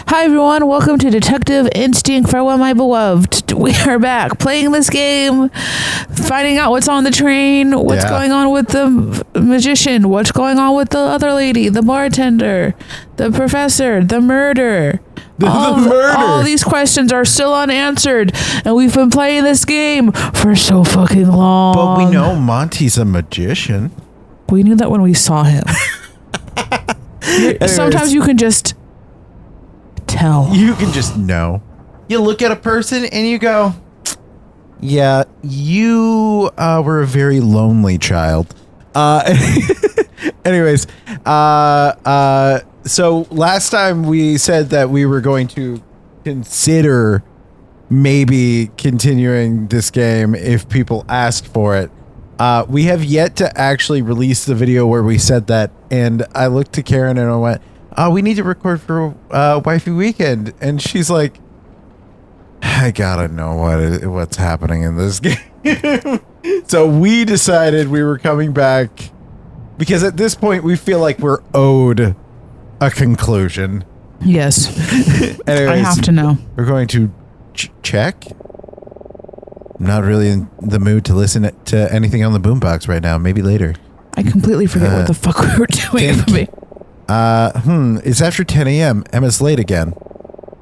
Hi everyone, welcome to Detective Instinct Farewell My Beloved. We are back playing this game, finding out what's on the train, what's going on with the magician, what's going on with the other lady, the bartender, the professor, the murder. All these questions are still unanswered, and we've been playing this game for so fucking long. But we know Monty's a magician. We knew that when we saw him. Sometimes you can just tell. You can just know. You look at a person and you go, yeah, you were a very lonely child. Anyways, so last time we said that we were going to consider maybe continuing this game if people asked for it. We have yet to actually release the video where we said that, and I looked to Karen and I went, we need to record for Wifey Weekend. And she's like, I gotta know what's happening in this game. So we decided we were coming back because at this point we feel like we're owed a conclusion. Yes. Anyways, I have to know. We're going to check. I'm not really in the mood to listen to anything on the boombox right now. Maybe later. I completely forget what the fuck we were doing. It's after 10 a.m. Emma's late again.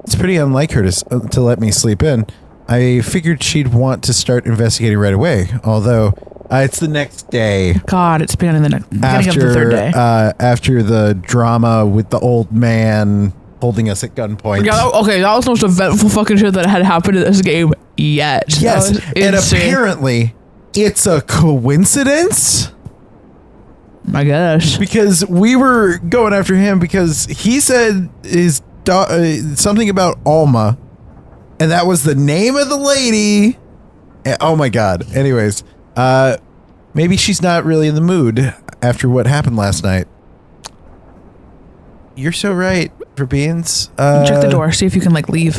It's pretty unlike her to let me sleep in. I figured she'd want to start investigating right away, although it's the next day. God, it's beginning of the third day. After the drama with the old man holding us at gunpoint. Yeah, okay, that was the most eventful fucking shit that had happened in this game yet. Yes, and apparently it's a coincidence? I guess. Because we were going after him because he said his something about Alma, and that was the name of the lady. Oh my god. Anyways, maybe she's not really in the mood after what happened last night. You're so right, for beans. Check the door, see if you can leave.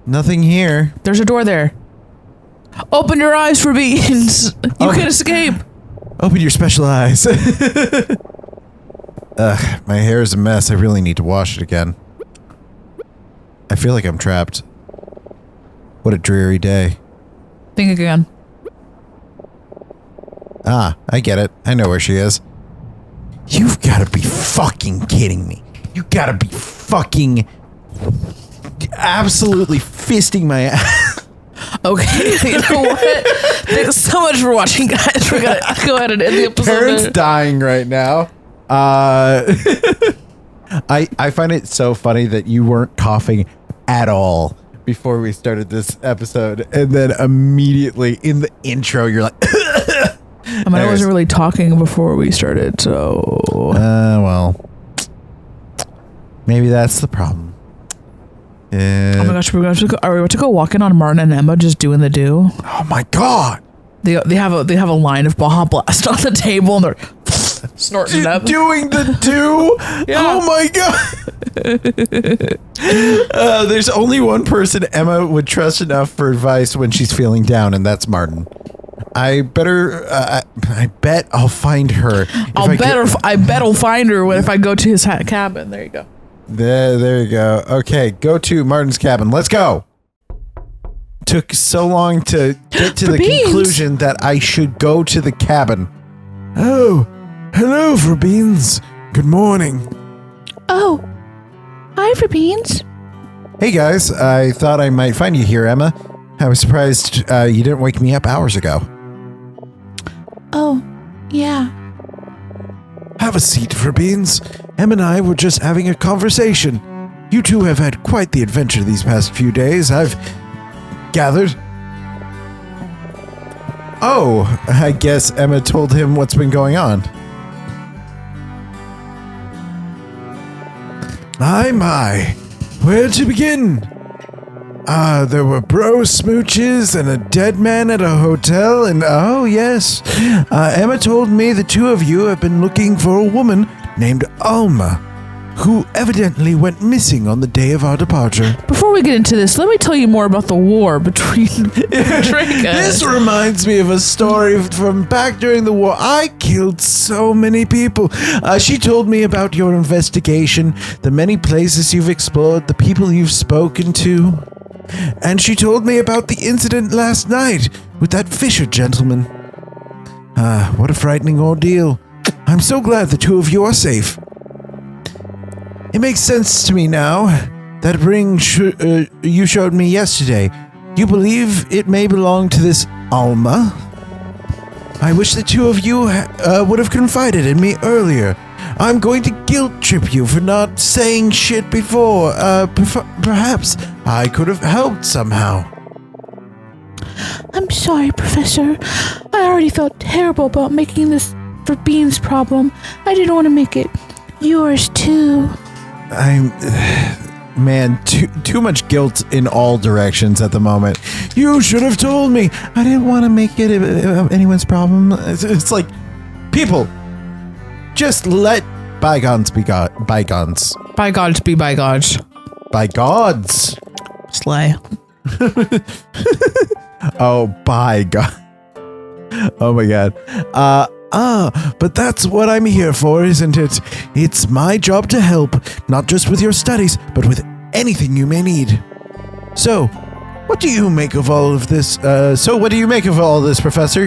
Nothing here. There's a door there. Open your eyes, for beans. You can escape. Open your special eyes. My hair is a mess. I really need to wash it again. I feel like I'm trapped. What a dreary day. Think again. I get it. I know where she is. You've got to be fucking kidding me. You got to be fucking absolutely fisting my ass. Okay, you know what? Thanks so much for watching, guys. We're gonna go ahead and end the episode. Karen's dying right now. I find it so funny that you weren't coughing at all before we started this episode, and then immediately in the intro, you're like, I mean, I wasn't really talking before we started, so. Well, maybe that's the problem. Oh my gosh, are we about to go walking on Martin and Emma just doing the do? Oh my god! They have a line of Baja Blast on the table and they're snorting it up. Doing the do? Yeah. Oh my god! There's only one person Emma would trust enough for advice when she's feeling down, and that's Martin. I bet I'll find her. I bet I'll find her if I go to his cabin. There you go. There you go. Okay, go to Martin's cabin. Let's go. Took so long to get to the conclusion that I should go to the cabin. Oh, hello, for beans. Good morning. Oh, hi, for beans. Hey guys, I thought I might find you here, Emma. I was surprised you didn't wake me up hours ago. Oh, yeah. Have a seat, for beans. Em and I were just having a conversation. You two have had quite the adventure these past few days, I've gathered. Oh, I guess Emma told him what's been going on. My. Where to begin? There were bro smooches and a dead man at a hotel, and oh yes, Emma told me the two of you have been looking for a woman named Alma. who evidently went missing on the day of our departure. Before we get into this, let me tell you more about the war between Drake and... This reminds me of a story from back during the war. I killed so many people. She told me about your investigation, the many places you've explored, the people you've spoken to. And she told me about the incident last night with that Fisher gentleman. What a frightening ordeal. I'm so glad the two of you are safe. It makes sense to me now. That ring you showed me yesterday, you believe it may belong to this Alma? I wish the two of you would have confided in me earlier. I'm going to guilt trip you for not saying shit before. Perhaps I could have helped somehow. I'm sorry, Professor. I already felt terrible about making this for Bean's problem. I didn't want to make it yours, too. Man, too much guilt in all directions at the moment. You should have told me. I didn't want to make it anyone's problem. It's like, people, just let bygones be bygones. Bygones be bygones. Bygones. Slay. Oh, by God. Oh my God. But that's what I'm here for, isn't it? It's my job to help, not just with your studies, but with anything you may need. So, what do you make of all of this? Professor?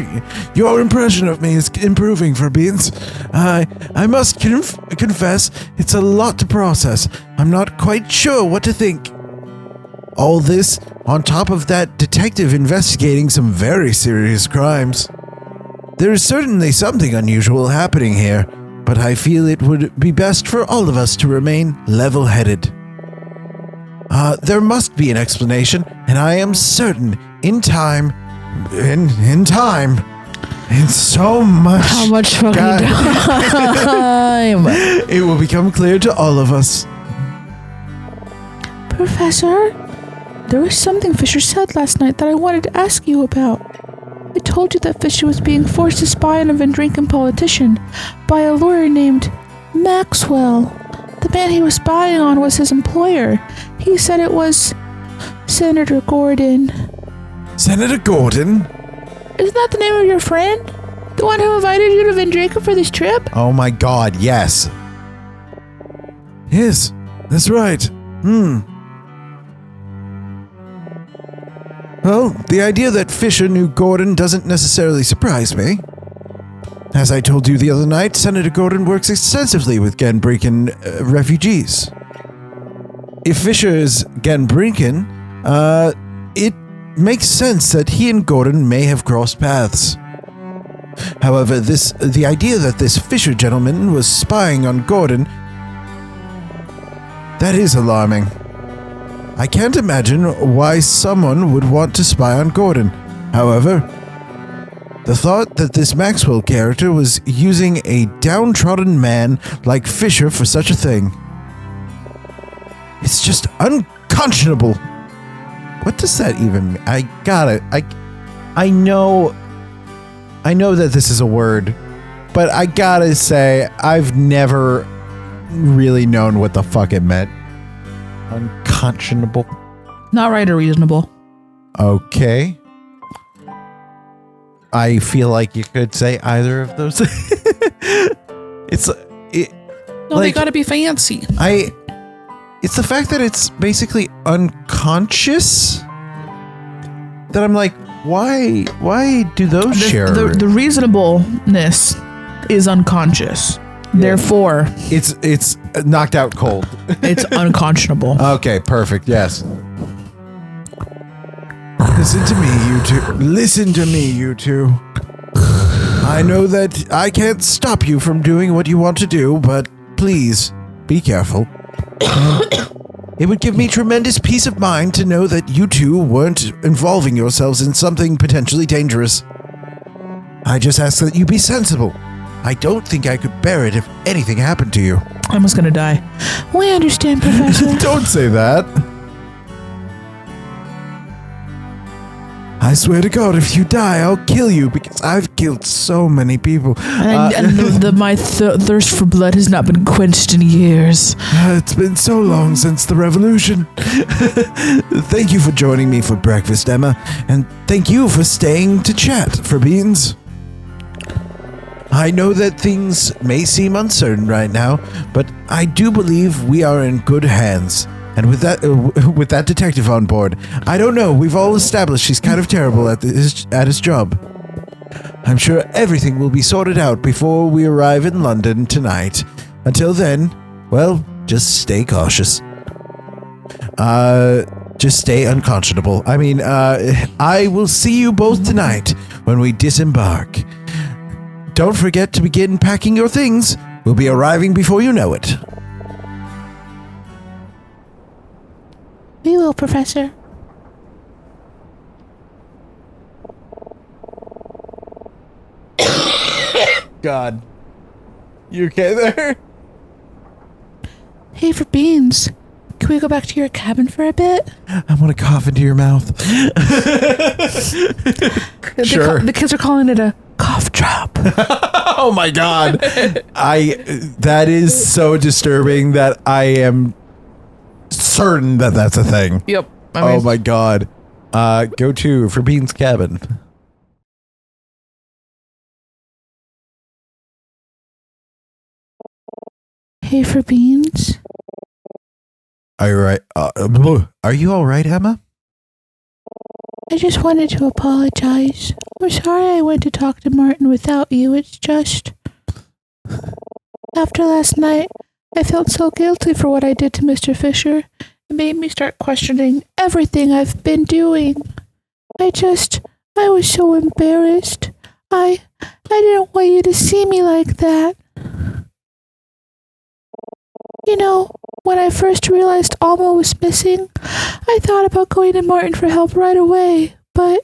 Your impression of me is improving for Beans. I must confess, it's a lot to process. I'm not quite sure what to think. All this, on top of that detective investigating some very serious crimes. There is certainly something unusual happening here, but I feel it would be best for all of us to remain level-headed. There must be an explanation, and I am certain in time, in so much... How much fucking time? It will become clear to all of us. Professor, there was something Fisher said last night that I wanted to ask you about. I told you that Fisher was being forced to spy on a Vendrinken politician by a lawyer named Maxwell. The man he was spying on was his employer. He said it was Senator Gordon. Senator Gordon? Isn't that the name of your friend? The one who invited you to Vendrinken for this trip? Oh my God, yes. Yes, that's right. Well, the idea that Fisher knew Gordon doesn't necessarily surprise me. As I told you the other night, Senator Gordon works extensively with Genbrinken refugees. If Fisher is Genbrinken, it makes sense that he and Gordon may have crossed paths. However, the idea that this Fisher gentleman was spying on Gordon, that is alarming. I can't imagine why someone would want to spy on Gordon. However, the thought that this Maxwell character was using a downtrodden man like Fisher for such a thing, it's just unconscionable. What does that even mean? I know that this is a word, but I gotta say, I've never really known what the fuck it meant. Unconscionable. Not right or reasonable. Okay. I feel like you could say either of those. They gotta be fancy. It's the fact that it's basically unconscious that I'm like, why do those share? The reasonableness is unconscious. Therefore, it's knocked out cold. It's unconscionable. Okay, perfect. Yes. Listen to me, you two. Listen to me, you two. I know that I can't stop you from doing what you want to do, but please be careful. It would give me tremendous peace of mind to know that you two weren't involving yourselves in something potentially dangerous. I just ask that you be sensible. I don't think I could bear it if anything happened to you. I'm just gonna die. We understand, Professor. Don't say that. I swear to God, if you die, I'll kill you because I've killed so many people. And my thirst for blood has not been quenched in years. It's been so long since the revolution. Thank you for joining me for breakfast, Emma, and thank you for staying to chat, for beans. I know that things may seem uncertain right now, but I do believe we are in good hands. And with that detective on board, I don't know, we've all established he's kind of terrible at his job. I'm sure everything will be sorted out before we arrive in London tonight. Until then, well, just stay cautious. Just stay unconscionable. I mean, I will see you both tonight when we disembark. Don't forget to begin packing your things. We'll be arriving before you know it. We will, Professor. God. You okay there? Hey, for beans. Can we go back to your cabin for a bit? I want to cough into your mouth. Sure. The kids are calling it a cough drop. Oh my God. That is so disturbing that I am certain that that's a thing. Yep. Oh my God. Go to for Bean's cabin. Hey, for beans. Are you right? Are you all right, Emma? I just wanted to apologize. I'm sorry I went to talk to Martin without you. It's just... After last night, I felt so guilty for what I did to Mr. Fisher. It made me start questioning everything I've been doing. I was so embarrassed. I didn't want you to see me like that. You know, when I first realized Alma was missing, I thought about going to Martin for help right away, but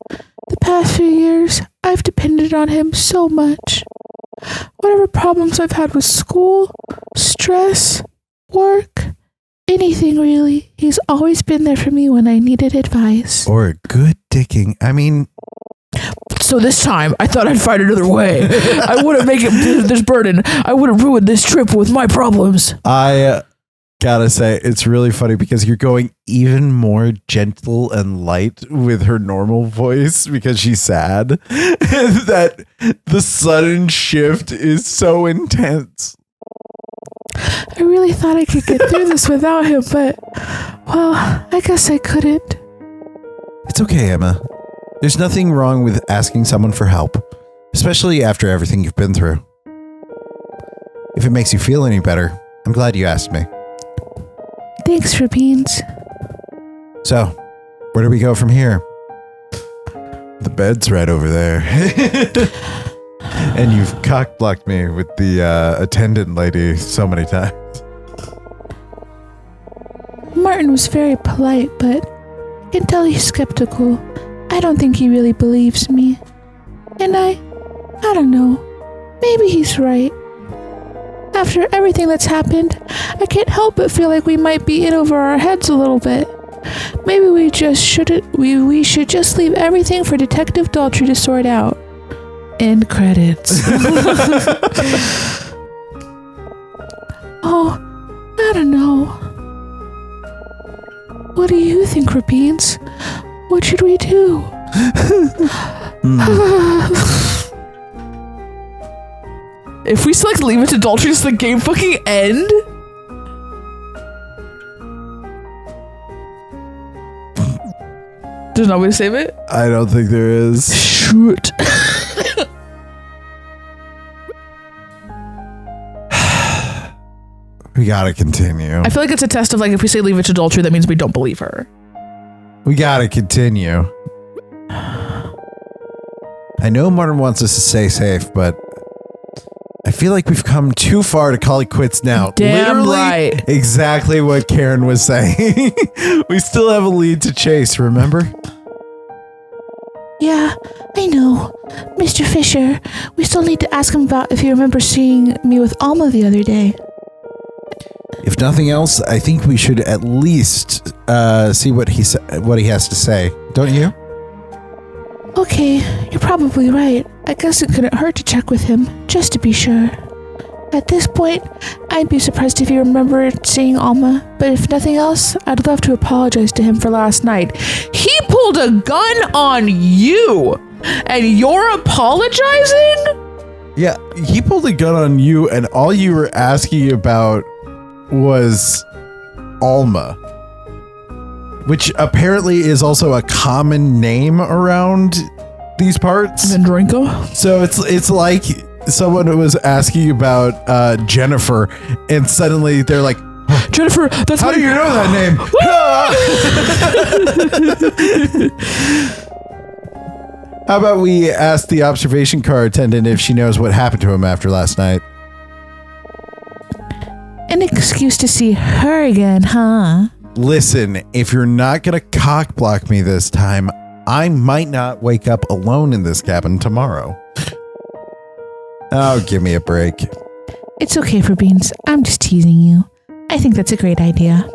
the past few years, I've depended on him so much. Whatever problems I've had with school, stress, work, anything really, he's always been there for me when I needed advice. Or a good dicking. I mean... So this time, I thought I'd find another way. I wouldn't make it this burden. I wouldn't ruin this trip with my problems. I gotta say, it's really funny because you're going even more gentle and light with her normal voice because she's sad. That the sudden shift is so intense. I really thought I could get through this without him, but, well, I guess I couldn't. It's okay, Emma. There's nothing wrong with asking someone for help, especially after everything you've been through. If it makes you feel any better, I'm glad you asked me. Thanks for beans. So, where do we go from here? The bed's right over there. And you've cock-blocked me with the attendant lady so many times. Martin was very polite, but I can tell he's skeptical. I don't think he really believes me. And I don't know. Maybe he's right. After everything that's happened, I can't help but feel like we might be in over our heads a little bit. Maybe we should just leave everything for Detective Daltrey to sort out. End credits. Oh, I don't know. What do you think, Rapines? What should we do? If we select leave it to Daltrey, does the game fucking end? There's no way to save it? I don't think there is. Shoot. We gotta continue. I feel like it's a test of like, if we say leave it to Daltrey, that means we don't believe her. We gotta continue. I know Martin wants us to stay safe, but I feel like we've come too far to call it quits now. Damn Literally right. exactly what Karen was saying. We still have a lead to chase, remember? Yeah, I know. Mr. Fisher, we still need to ask him about if he remembers seeing me with Alma the other day. If nothing else, I think we should at least see what he has to say, don't you? Okay, you're probably right. I guess it couldn't hurt to check with him, just to be sure. At this point, I'd be surprised if you remember seeing Alma, but if nothing else, I'd love to apologize to him for last night. He pulled a gun on you, and you're apologizing? Yeah, he pulled a gun on you, and all you were asking about was Alma, which apparently is also a common name around these parts. Vendrinko? So it's like someone was asking about Jennifer, and suddenly they're like, Jennifer, that's how do you know that name? How about we ask the observation car attendant if she knows what happened to him after last night? An excuse to see her again, huh? Listen, if you're not gonna cock block me this time, I might not wake up alone in this cabin tomorrow. Oh, give me a break. It's okay for Beans. I'm just teasing you. I think that's a great idea.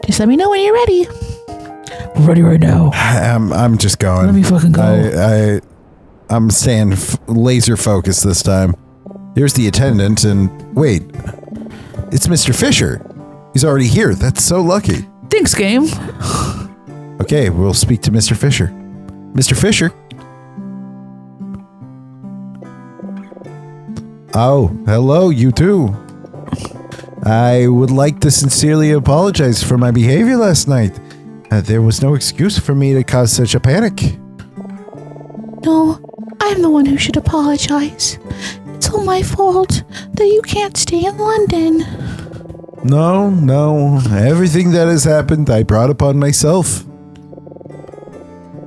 Just let me know when you're ready. We're ready right now. I'm just going. Let me fucking go. I'm staying laser focused this time. Here's the attendant, and wait, it's Mr. Fisher. He's already here. That's so lucky. Thanks, game. Okay, we'll speak to Mr. Fisher. Mr. Fisher? Oh, hello, you too. I would like to sincerely apologize for my behavior last night. There was no excuse for me to cause such a panic. No, I'm the one who should apologize. It's all my fault that you can't stay in London. No. Everything that has happened, I brought upon myself.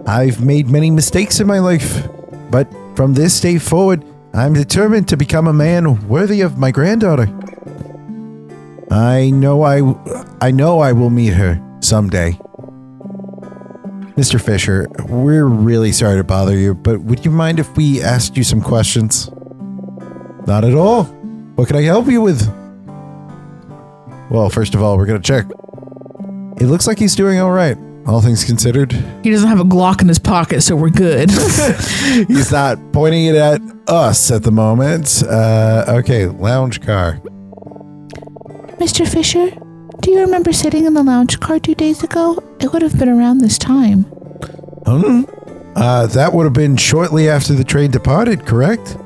I've made many mistakes in my life, but from this day forward, I'm determined to become a man worthy of my granddaughter. I know I will meet her someday. Mr. Fisher, we're really sorry to bother you, but would you mind if we asked you some questions? Not at all. What can I help you with? Well, first of all, we're going to check. It looks like he's doing all right, all things considered. He doesn't have a Glock in his pocket, so we're good. He's not pointing it at us at the moment. Okay, lounge car. Mr. Fisher, do you remember sitting in the lounge car 2 days ago? It would have been around this time. That would have been shortly after the train departed, correct?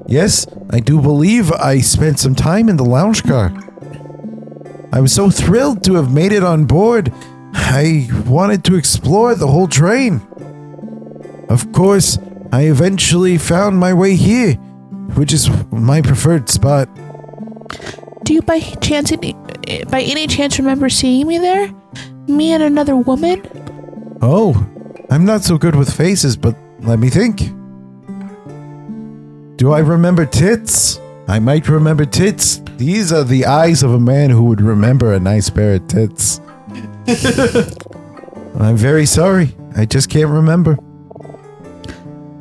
Yes, I do believe I spent some time in the lounge car. I was so thrilled to have made it on board. I wanted to explore the whole train. Of course, I eventually found my way here, which is my preferred spot. Do you by any chance remember seeing me there? Me and another woman? Oh, I'm not so good with faces, but let me think. Do I remember tits? I might remember tits. These are the eyes of a man who would remember a nice pair of tits. I'm very sorry. I just can't remember.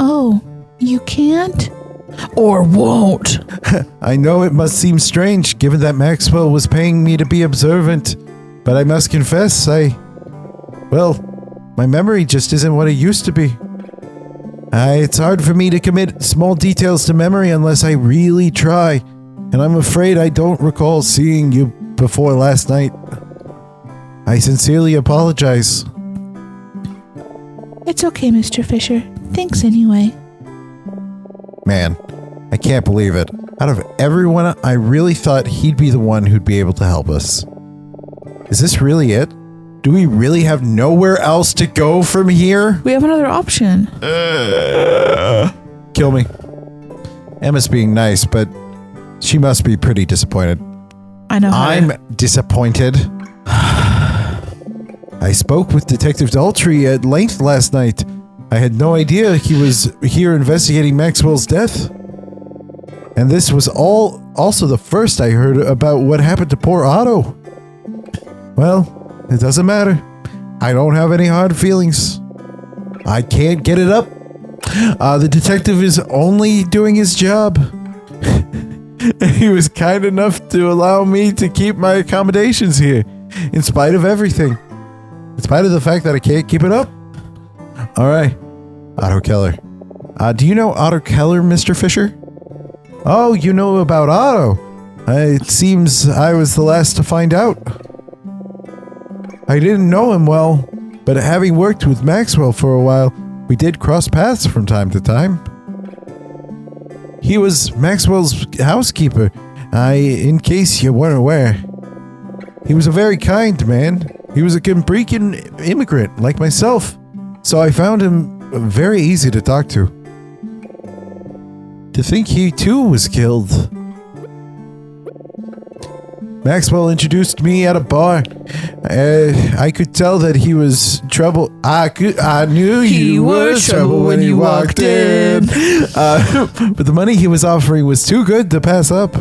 Oh, you can't? Or won't? I know it must seem strange, given that Maxwell was paying me to be observant, but I must confess, my memory just isn't what it used to be. It's hard for me to commit small details to memory unless I really try, and I'm afraid I don't recall seeing you before last night. I sincerely apologize. It's okay, Mr. Fisher. Thanks anyway. Man, I can't believe it. Out of everyone, I really thought he'd be the one who'd be able to help us. Is this really it? Do we really have nowhere else to go from here? We have another option. Kill me. Emma's being nice, but she must be pretty disappointed. I know. I'm disappointed. I spoke with Detective Daltrey at length last night. I had no idea he was here investigating Maxwell's death. And this was also the first I heard about what happened to poor Otto. Well, it doesn't matter. I don't have any hard feelings. I can't get it up. The detective is only doing his job. He was kind enough to allow me to keep my accommodations here, in spite of everything. In spite of the fact that I can't keep it up. All right. Otto Keller. Do you know Otto Keller, Mr. Fisher? Oh, you know about Otto. It seems I was the last to find out. I didn't know him well, but having worked with Maxwell for a while, we did cross paths from time to time. He was Maxwell's housekeeper, in case you weren't aware. He was a very kind man. He was a Cambrican immigrant like myself, so I found him very easy to talk to. To think he too was killed. Maxwell introduced me at a bar. I could tell that he was trouble. I knew he was trouble when he walked in. But the money he was offering was too good to pass up.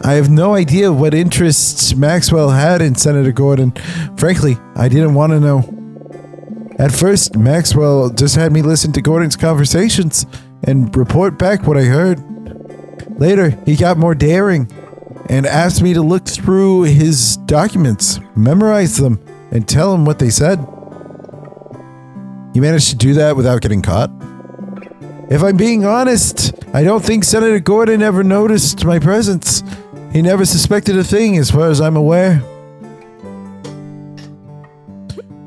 I have no idea what interests Maxwell had in Senator Gordon. Frankly, I didn't want to know. At first, Maxwell just had me listen to Gordon's conversations and report back what I heard. Later, he got more daring and asked me to look through his documents, memorize them, and tell him what they said. He managed to do that without getting caught. If I'm being honest, I don't think Senator Gordon ever noticed my presence. He never suspected a thing as far as I'm aware.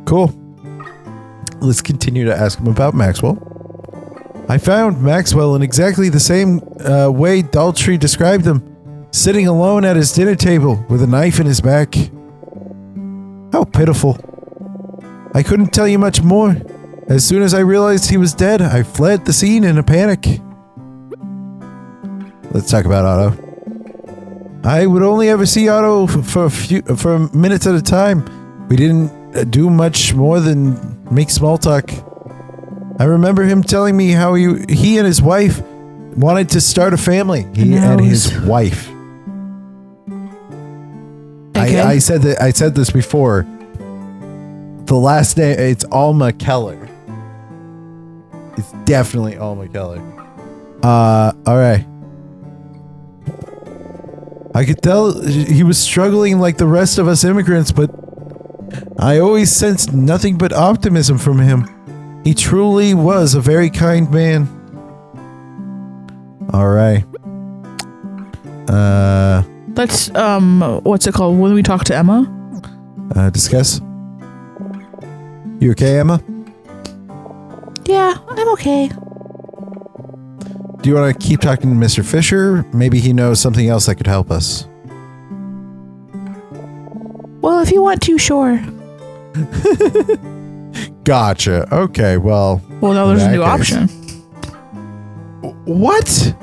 Cool. Let's continue to ask him about Maxwell. I found Maxwell in exactly the same way Daltrey described him. Sitting alone at his dinner table with a knife in his back. How pitiful. I couldn't tell you much more. As soon as I realized he was dead, I fled the scene in a panic. Let's talk about Otto. I would only ever see Otto for minutes at a time. We didn't do much more than make small talk. I remember him telling me how he and his wife wanted to start a family. He and his wife. Okay. I said this before. The last name, it's Alma Keller. It's definitely Alma Keller. Alright. I could tell he was struggling like the rest of us immigrants, but I always sensed nothing but optimism from him. He truly was a very kind man. Alright. Let's, what's it called? When we talk to Emma? Discuss. You okay, Emma? Yeah, I'm okay. Do you want to keep talking to Mr. Fisher? Maybe he knows something else that could help us. Well, if you want to, sure. Gotcha. Okay, well... Well, now there's a new option. What?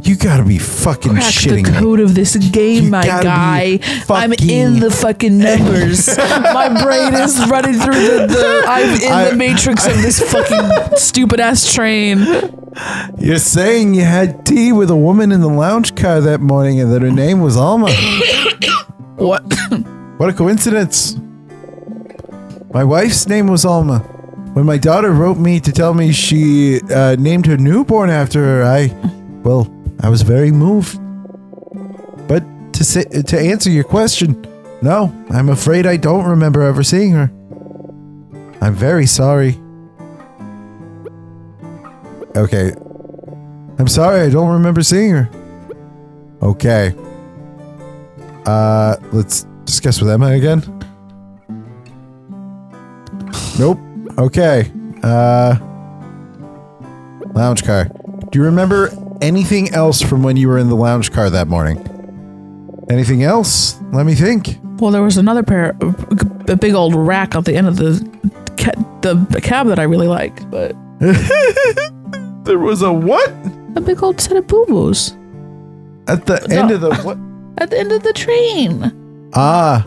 You gotta be fucking shitting me. Crack the code of this game, my guy. I'm in the fucking numbers. My brain is running through I'm in the matrix of this fucking stupid ass train. You're saying you had tea with a woman in the lounge car that morning and that her name was Alma. What? What a coincidence. My wife's name was Alma. When my daughter wrote me to tell me she named her newborn after her, I was very moved. But to answer your question, no, I'm afraid I don't remember ever seeing her. I'm very sorry. Okay. I'm sorry, I don't remember seeing her. Okay. Let's discuss with Emma again. Nope. Okay. Lounge car. Do you remember anything else from when you were in the lounge car that morning? Anything else? Let me think. Well, there was another a big old rack at the end of the cab that I really liked, but... There was a what? A big old set of boo-boos. At the end of the what? At the end of the train. Ah.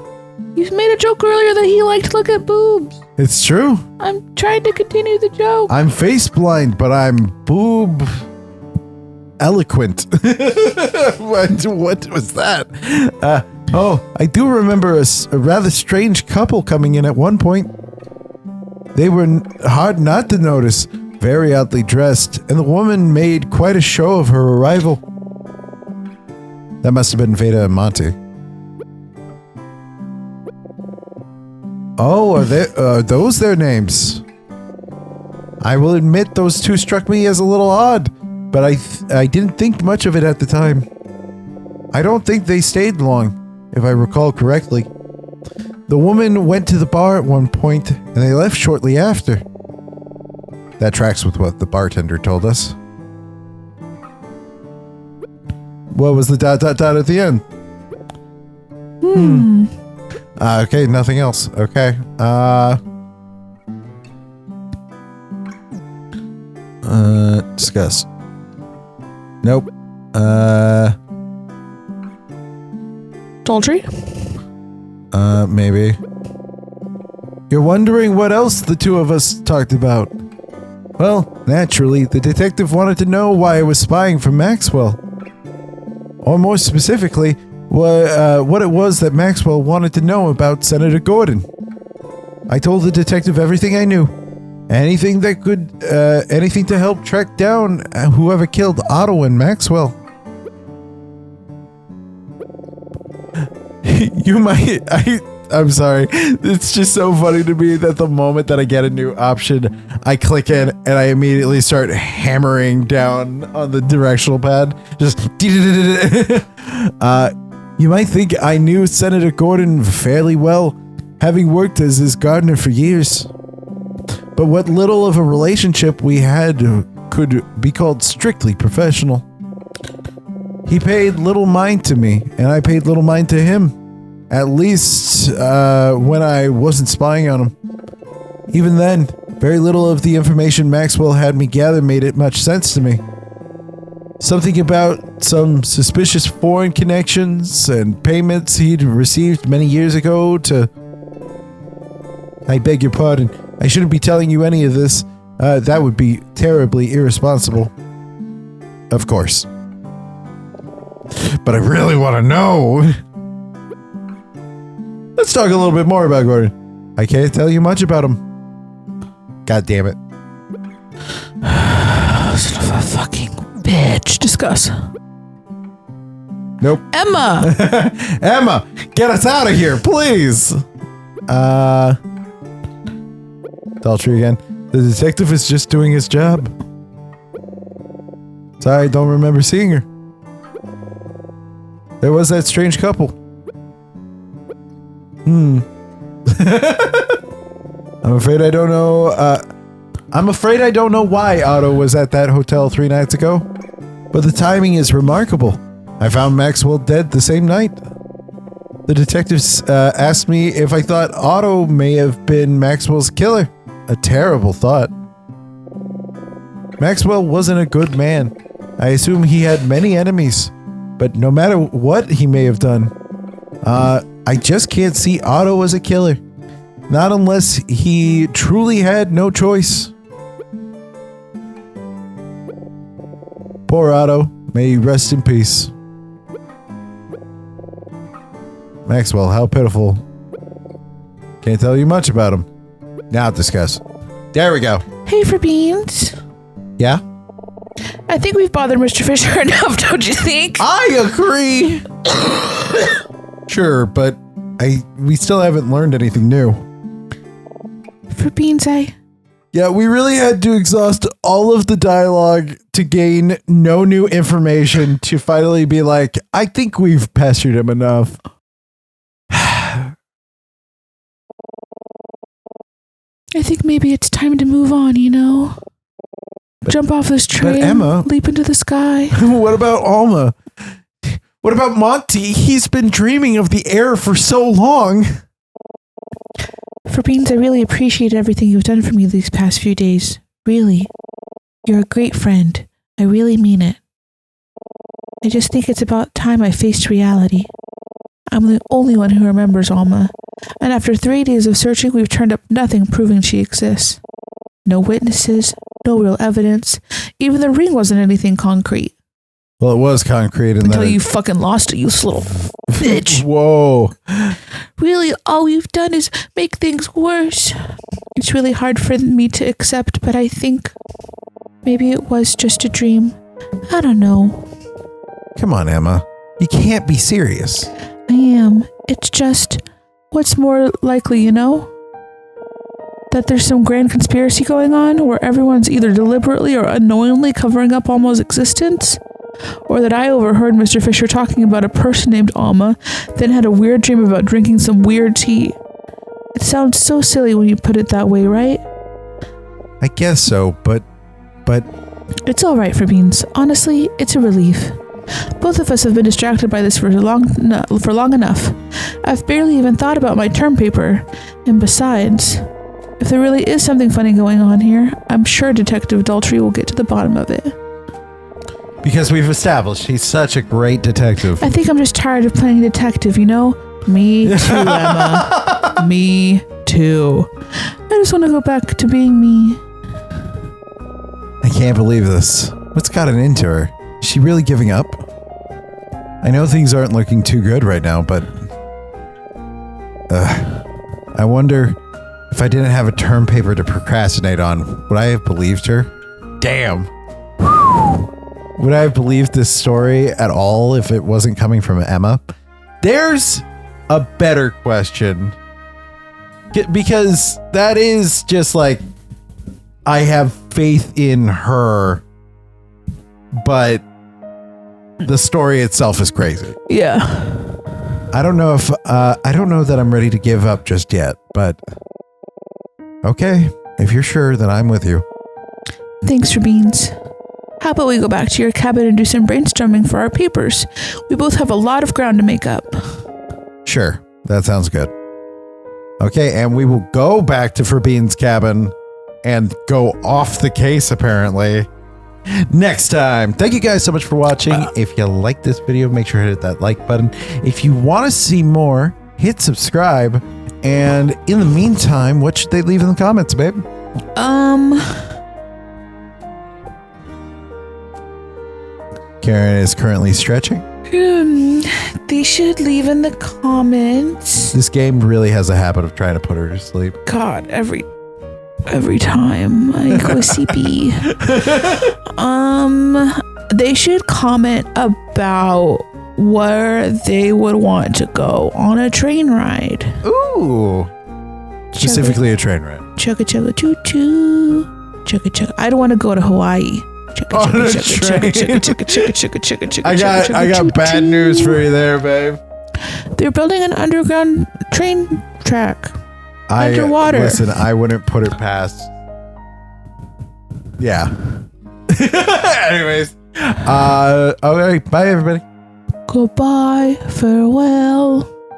You made a joke earlier that he liked to look at boobs. It's true. I'm trying to continue the joke. I'm face blind, but I'm boob eloquent. What was that? I do remember a rather strange couple coming in at one point. They were hard not to notice, very oddly dressed, and the woman made quite a show of her arrival. That must have been Veda and Monty. Oh, are those their names? I will admit those two struck me as a little odd, but I didn't think much of it at the time. I don't think they stayed long, if I recall correctly. The woman went to the bar at one point, and they left shortly after. That tracks with what the bartender told us. What was the ... at the end? Okay, nothing else. Okay. Discuss. Nope. Adultery? Maybe. You're wondering what else the two of us talked about. Well, naturally, the detective wanted to know why I was spying for Maxwell. Or more specifically, what it was that Maxwell wanted to know about Senator Gordon. I told the detective everything I knew. Anything to help track down whoever killed Otto and Maxwell. I'm sorry. It's just so funny to me that the moment that I get a new option, I click in and I immediately start hammering down on the directional pad. Just you might think I knew Senator Gordon fairly well, having worked as his gardener for years. But what little of a relationship we had could be called strictly professional. He paid little mind to me, and I paid little mind to him. At least when I wasn't spying on him. Even then, very little of the information Maxwell had me gather made it much sense to me. Something about some suspicious foreign connections and payments he'd received many years ago to... I beg your pardon. I shouldn't be telling you any of this. That would be terribly irresponsible. Of course. But I really want to know. Let's talk a little bit more about Gordon. I can't tell you much about him. God damn it. Son of a fucking bitch. Discuss. Nope. Emma! Emma, get us out of here, please! Adultery again. The detective is just doing his job. Sorry, I don't remember seeing her. There was that strange couple. I'm afraid I don't know. I'm afraid I don't know why Otto was at that hotel 3 nights ago, but the timing is remarkable. I found Maxwell dead the same night. The detectives asked me if I thought Otto may have been Maxwell's killer. A terrible thought. Maxwell wasn't a good man. I assume he had many enemies, but no matter what he may have done, I just can't see Otto as a killer. Not unless he truly had no choice. Poor Otto. May he rest in peace. Maxwell, how pitiful. Can't tell you much about him. Now discuss. There we go. Hey, for beans. Yeah? I think we've bothered Mr. Fisher enough, don't you think? I agree. Sure, but we still haven't learned anything new. For beans, Yeah, we really had to exhaust all of the dialogue to gain no new information to finally be like, I think we've pestered him enough. I think maybe it's time to move on, you know? Jump off this train, Emma, leap into the sky. What about Alma? What about Monty? He's been dreaming of the air for so long. For beans, I really appreciate everything you've done for me these past few days. Really. You're a great friend. I really mean it. I just think it's about time I faced reality. I'm the only one who remembers Alma, and after 3 days of searching, we've turned up nothing proving she exists. No witnesses, no real evidence. Even the ring wasn't anything concrete. Well, it was concrete until you fucking lost it, you little bitch. Whoa. Really, all we've done is make things worse. It's really hard for me to accept, but I think maybe it was just a dream. I don't know. Come on, Emma. You can't be serious. I am. It's just, what's more likely, you know? That there's some grand conspiracy going on where everyone's either deliberately or unknowingly covering up Alma's existence? Or that I overheard Mr. Fisher talking about a person named Alma, then had a weird dream about drinking some weird tea. It sounds so silly when you put it that way, right? I guess so, but... It's all right, Beans. Honestly, it's a relief. Both of us have been distracted by this for long enough. I've barely even thought about my term paper. And besides, if there really is something funny going on here, I'm sure Detective Daltrey will get to the bottom of it. Because we've established he's such a great detective. I think I'm just tired of playing detective, you know? Me too, Emma. Me too. I just want to go back to being me. I can't believe this. What's gotten into her? Is she really giving up? I know things aren't looking too good right now, but... I wonder if I didn't have a term paper to procrastinate on, would I have believed her? Damn. Would I have believed this story at all if it wasn't coming from Emma? There's a better question. Because that is just like, I have faith in her, but the story itself is crazy. Yeah. I don't know if, I don't know that I'm ready to give up just yet, but okay. If you're sure, then I'm with you. Thanks, Beans. How about we go back to your cabin and do some brainstorming for our papers? We both have a lot of ground to make up. Sure, that sounds good. Okay, and we will go back to Fabine's cabin and go off the case, apparently, next time. Thank you guys so much for watching. If you like this video, make sure to hit that like button. If you want to see more, hit subscribe. And in the meantime, what should they leave in the comments, babe? Karen is currently stretching. They should leave in the comments. This game really has a habit of trying to put her to sleep. God, every time I go sleepy. They should comment about where they would want to go on a train ride. Ooh. Specifically a train ride. Chugga chugga choo choo. Chugga chugga. I don't want to go to Hawaii. I got bad news for you there, babe. They're building an underground train track. Underwater. Listen, I wouldn't put it past. Yeah. Anyways. Okay, bye everybody. Goodbye. Farewell.